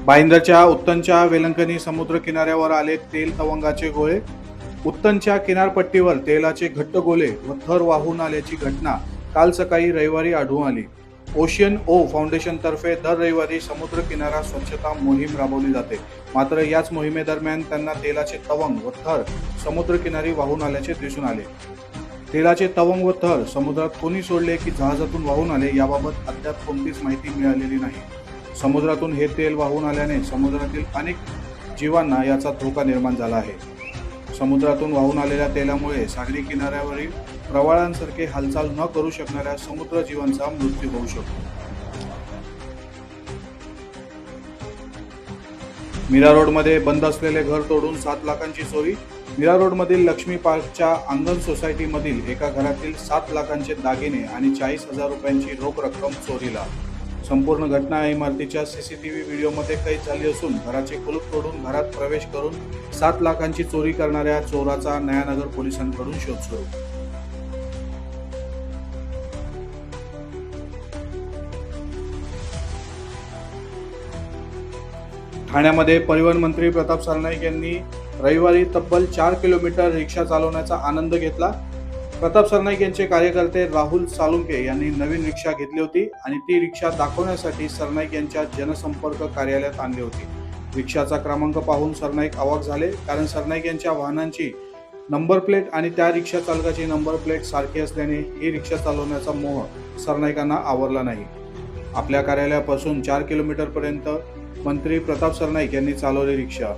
भाईंदरच्या उत्तनच्या वेलंकणी समुद्र किनाऱ्यावर आले तेल तवंगाचे गोळे. उत्तनच्या किनारपट्टीवर तेलाचे घट्ट गोले व थर वाहून आल्याची घटना काल सकाळी रविवारी आढळून आली. ओशियन ओ फाउंडेशन तर्फे दर रविवारी समुद्र किनारा स्वच्छता मोहीम राबवली जाते. मात्र याच मोहिमेदरम्यान त्यांना तेलाचे तवंग व थर समुद्र किनारी वाहून आल्याचे दिसून आले. तेलाचे तवंग व थर समुद्रात कोणी सोडले की जहाजातून वाहून आले याबाबत अद्याप कोणतीच माहिती मिळालेली नाही. समुद्रातून हे तेल वाहून आल्याने समुद्रातील अनेक जीवांना याचा धोका निर्माण झाला आहे. समुद्रातून वाहून आलेल्या तेलामुळे सागरी किनाऱ्यावरील प्रवाळांसारखे हालचाल न करू शकणाऱ्या समुद्र जीवांचा मृत्यू होऊ शकतो. मीरा रोडमध्ये बंद असलेले घर तोडून 7 लाखांची चोरी. मीरा रोडमधील लक्ष्मी पार्कच्या अंगण सोसायटीमधील एका घरातील 7 लाखांचे दागिने आणि 40,000 रुपयांची रोख रक्कम चोरीला. संपूर्ण घटना इमारतीच्या सीसीटीव्ही व्हिडिओमध्ये कैद झाली असून घराचे कुलूप तोडून घरात प्रवेश करून 7 लाखांची चोरी करणाऱ्या चोराचा नयानगर पोलिसांकडून शोध सुरू. ठाण्यामध्ये परिवहन मंत्री प्रताप सरनाईक यांनी रविवारी तब्बल 4 किलोमीटर रिक्षा चालवण्याचा आनंद घेतला. प्रताप सरनाईक यांचे कार्यकर्ते राहुल सालुंके यांनी नवीन रिक्षा घेतली होती आणि ती रिक्षा दाखवण्यासाठी सरनाईक यांच्या जनसंपर्क कार्यालयात आणली होती. रिक्षाचा क्रमांक पाहून सरनाईक अवाक झाले, कारण सरनाईक यांच्या वाहनांची नंबर प्लेट आणि त्या रिक्षा चालकाची नंबर प्लेट सारखी असल्याने ही रिक्षा चालवण्याचा मोह सरनाईकांना आवरला नाही. आपल्या कार्यालयापासून 4 किलोमीटर पर्यंत मंत्री प्रताप सरनाईक यांनी चालवली रिक्षा.